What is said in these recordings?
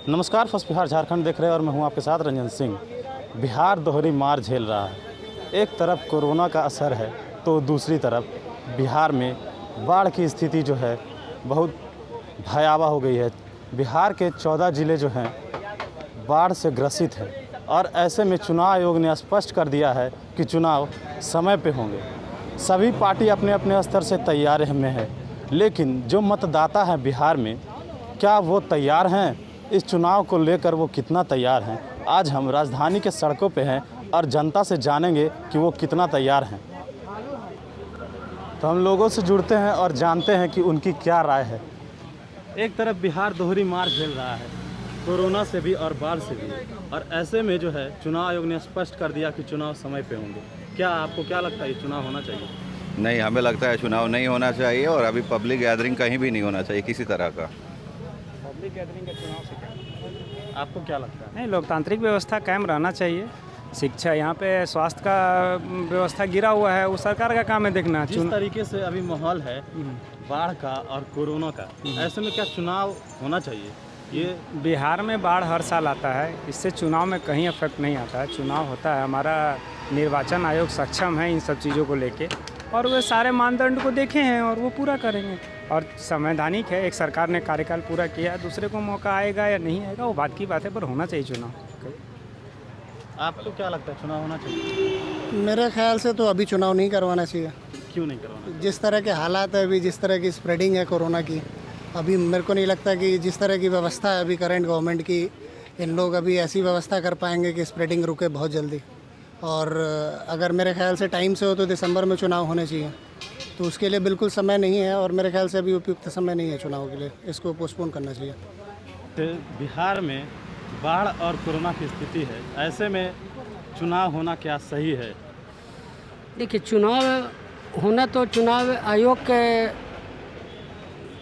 नमस्कार, फर्स्ट बिहार झारखंड देख रहे हैं और मैं हूं आपके साथ रंजन सिंह। बिहार दोहरी मार झेल रहा है। एक तरफ कोरोना का असर है तो दूसरी तरफ बिहार में बाढ़ की स्थिति जो है बहुत भयावह हो गई है। बिहार के 14 ज़िले जो हैं बाढ़ से ग्रसित हैं और ऐसे में चुनाव आयोग ने स्पष्ट कर दिया है कि चुनाव समय पे होंगे। सभी पार्टी अपने अपने स्तर से तैयार में है, लेकिन जो मतदाता हैं बिहार में, क्या वो तैयार हैं? इस चुनाव को लेकर वो कितना तैयार हैं? आज हम राजधानी के सड़कों पे हैं और जनता से जानेंगे कि वो कितना तैयार हैं। तो हम लोगों से जुड़ते हैं और जानते हैं कि उनकी क्या राय है। एक तरफ बिहार दोहरी मार झेल रहा है, कोरोना से भी और बाढ़ से भी, और ऐसे में जो है चुनाव आयोग ने स्पष्ट कर दिया कि चुनाव समय पे होंगे। क्या आपको क्या लगता है, ये चुनाव होना चाहिए? नहीं, हमें लगता है चुनाव नहीं होना चाहिए और अभी पब्लिक गैदरिंग कहीं भी नहीं होना चाहिए किसी तरह का। पब्लिक गैदरिंग का चुनाव से आपको क्या लगता है? नहीं, लोकतांत्रिक व्यवस्था कायम रहना चाहिए। शिक्षा, यहाँ पे स्वास्थ्य का व्यवस्था गिरा हुआ है, वो सरकार का काम है देखना। जिस तरीके से अभी माहौल है बाढ़ का और कोरोना का, ऐसे में क्या चुनाव होना चाहिए? ये बिहार में बाढ़ हर साल आता है, इससे चुनाव में कहीं इफेक्ट नहीं आता है। चुनाव होता है, हमारा निर्वाचन आयोग सक्षम है इन सब चीज़ों को लेके, और वे सारे मानदंड को देखे हैं और वो पूरा करेंगे। और संवैधानिक है, एक सरकार ने कार्यकाल पूरा किया, दूसरे को मौका आएगा या नहीं आएगा वो बात की बात है, पर होना चाहिए चुनाव। आपको क्या लगता है, चुनाव होना चाहिए? मेरे ख्याल से तो अभी चुनाव नहीं करवाना चाहिए। क्यों नहीं करवाना? जिस तरह के हालात है अभी, जिस तरह की स्प्रेडिंग है कोरोना की, अभी मेरे को नहीं लगता कि जिस तरह की व्यवस्था है अभी करंट गवर्नमेंट की, इन लोग अभी ऐसी व्यवस्था कर पाएंगे कि स्प्रेडिंग रुके बहुत जल्दी। और अगर मेरे ख्याल से टाइम से हो तो दिसंबर में चुनाव होने चाहिए, तो उसके लिए बिल्कुल समय नहीं है और मेरे ख्याल से अभी उपयुक्त समय नहीं है चुनाव के लिए, इसको पोस्टपोन करना चाहिए। तो बिहार में बाढ़ और कोरोना की स्थिति है, ऐसे में चुनाव होना क्या सही है? देखिए, चुनाव होना तो चुनाव आयोग के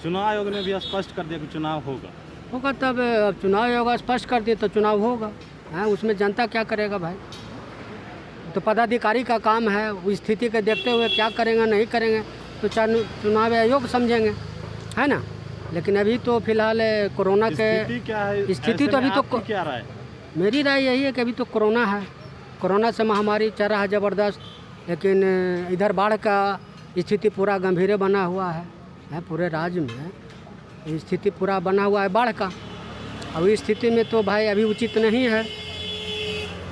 चुनाव आयोग ने भी स्पष्ट कर दिया कि चुनाव होगा। तब चुनाव आयोग स्पष्ट कर दिए तो चुनाव होगा। हाँ, उसमें जनता क्या करेगा भाई? तो पदाधिकारी का काम है, उस स्थिति के देखते हुए क्या करेंगे नहीं करेंगे तो चुनाव आयोग समझेंगे, है ना। लेकिन अभी तो फिलहाल कोरोना के क्या है? स्थिति तो अभी तो क्या राय? मेरी राय यही है कि अभी तो कोरोना है, कोरोना से महामारी चल रहा है ज़बरदस्त, लेकिन इधर बाढ़ का स्थिति पूरा गंभीर बना हुआ है पूरे राज्य में स्थिति पूरा बना हुआ है बाढ़ का। अब इस स्थिति में तो भाई अभी उचित नहीं है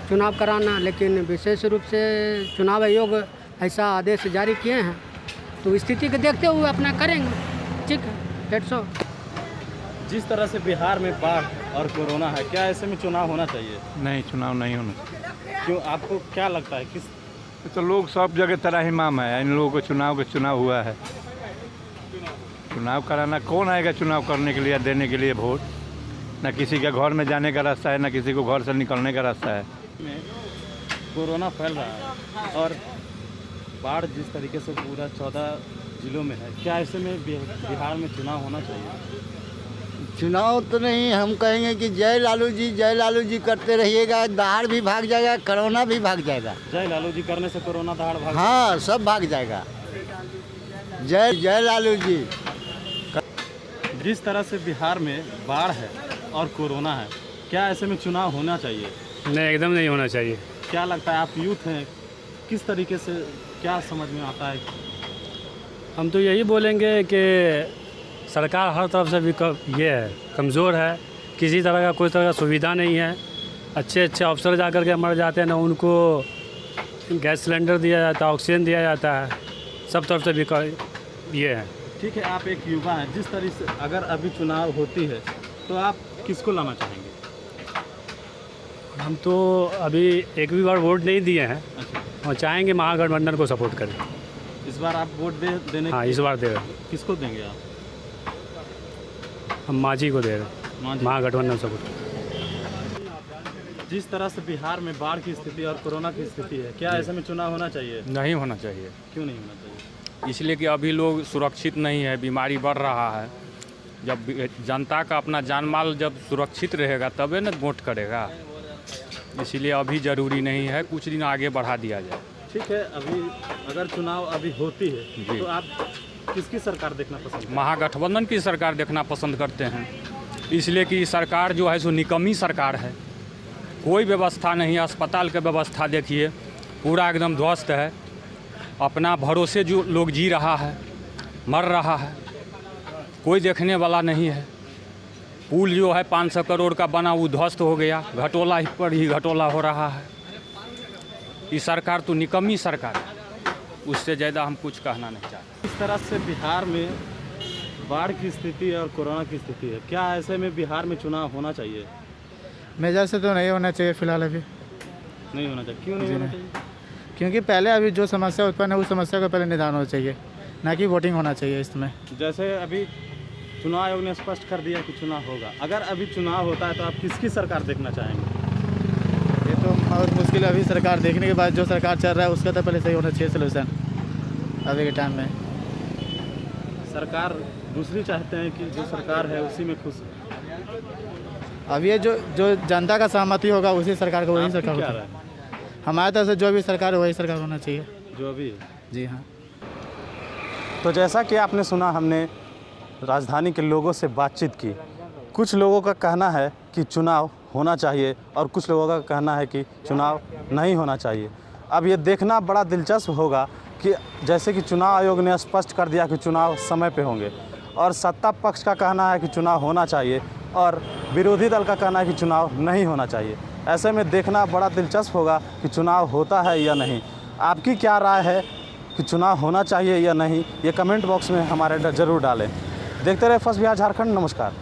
चुनाव कराना, लेकिन विशेष रूप से चुनाव आयोग ऐसा आदेश जारी किए हैं तो स्थिति को देखते हुए अपना करेंगे। ठीक है, 150। जिस तरह से बिहार में बाढ़ और कोरोना है, क्या ऐसे में चुनाव होना चाहिए? नहीं, चुनाव नहीं होना चाहिए। क्यों, आपको क्या लगता है? किस तो लोग सब जगह तरह ही माम है, इन लोगों को चुनाव हुआ है। चुनाव कराना, कौन आएगा चुनाव करने के लिए, देने के लिए वोट? ना किसी के घर में जाने का रास्ता है, ना किसी को घर से निकलने का रास्ता है। में कोरोना फैल रहा है और बाढ़ जिस तरीके से पूरा 14 जिलों में है, क्या ऐसे में बिहार में चुनाव होना चाहिए? चुनाव तो नहीं, हम कहेंगे कि जय लालू जी करते रहिएगा, दहाड़ भी भाग जाएगा, कोरोना भी भाग जाएगा। जय लालू जी करने से कोरोना दहाड़ भाग? हाँ, सब भाग जाएगा। जय लालू जी। जिस तरह से बिहार में बाढ़ है और कोरोना है, क्या ऐसे में चुनाव होना चाहिए? नहीं, एकदम नहीं होना चाहिए। क्या लगता है, आप यूथ हैं, किस तरीके से क्या समझ में आता है? हम तो यही बोलेंगे कि सरकार हर तरफ से भी ये है, कमज़ोर है, किसी तरह का कोई तरह का सुविधा नहीं है। अच्छे अफसर जा कर के मर जाते हैं ना, उनको गैस सिलेंडर दिया जाता है, ऑक्सीजन दिया जाता है, सब तरफ से भी ये है। ठीक है, आप एक युवा हैं, जिस तरह से अगर अभी चुनाव होती है तो आप किसको लाना चाहेंगे? हम तो अभी एक भी बार वोट नहीं दिए हैं। अच्छा, और चाहेंगे महागठबंधन को सपोर्ट करें। इस बार आप वोट देने? हाँ, इस बार दे रहे हैं। किसको देंगे आप? हम मांझी को दे रहे हैं, महागठबंधन सपोर्ट। जिस तरह से बिहार में बाढ़ की स्थिति और कोरोना की स्थिति है, क्या ऐसे में चुनाव होना चाहिए? नहीं होना चाहिए। क्यों नहीं होना चाहिए? इसलिए कि अभी लोग सुरक्षित नहीं है, बीमारी बढ़ रहा है। जब जनता का अपना जान माल जब सुरक्षित रहेगा तबे न वोट करेगा, इसलिए अभी ज़रूरी नहीं है, कुछ दिन आगे बढ़ा दिया जाए। ठीक है, अभी अगर चुनाव अभी होती है तो आप किसकी सरकार देखना पसंद करें? महागठबंधन की सरकार देखना पसंद करते हैं, इसलिए कि सरकार जो है सो निकम्मी सरकार है। कोई व्यवस्था नहीं, अस्पताल की व्यवस्था देखिए पूरा एकदम ध्वस्त है। अपना भरोसे जो लोग जी रहा है, मर रहा है, कोई देखने वाला नहीं है। पुल जो है 500 करोड़ का बना वो ध्वस्त हो गया, घटोला पर ही घटोला हो रहा है। ये सरकार तो निकम्मी सरकार है, उससे ज़्यादा हम कुछ कहना नहीं चाहते। इस तरह से बिहार में बाढ़ की स्थिति और कोरोना की स्थिति है, क्या ऐसे में बिहार में चुनाव होना चाहिए? मेजर से तो नहीं होना चाहिए फ़िलहाल अभी। नहीं होना चाहिए, क्यों नहीं होना चाहिए? क्योंकि पहले अभी जो समस्या उत्पन्न है उस समस्या का पहले निदान होना चाहिए, ना कि वोटिंग होना चाहिए इसमें। जैसे अभी चुनाव आयोग ने स्पष्ट कर दिया कि चुनाव होगा, अगर अभी चुनाव होता है तो आप किसकी सरकार देखना चाहेंगे? ये तो बहुत मुश्किल है, अभी सरकार देखने के बाद जो सरकार चल रहा है उसका तो पहले सही होना चाहिए सोल्यूशन अभी के टाइम में। सरकार दूसरी चाहते हैं कि जो सरकार है उसी में खुश है। अब ये जो जनता का सहमति होगा उसी सरकार को वही आपकी सरकार क्या होगा। राय है? हमारे तरफ से जो भी सरकार है वही सरकार होना चाहिए। जो भी है। जी हाँ। तो जैसा कि आपने सुना, हमने राजधानी के लोगों से बातचीत की। कुछ लोगों का कहना है कि चुनाव होना चाहिए और कुछ लोगों का कहना है कि चुनाव नहीं होना चाहिए। अब ये देखना बड़ा दिलचस्प होगा कि जैसे कि चुनाव आयोग ने स्पष्ट कर दिया कि चुनाव समय पे होंगे और सत्ता पक्ष का कहना है कि चुनाव होना चाहिए और विरोधी दल का कहना है कि चुनाव नहीं होना चाहिए। ऐसे में देखना बड़ा दिलचस्प होगा कि चुनाव होता है या नहीं। आपकी क्या राय है कि चुनाव होना चाहिए या नहीं, ये कमेंट बॉक्स में हमारे ज़रूर डालें। देखते रहे फर्स्ट बिहार झारखंड। नमस्कार।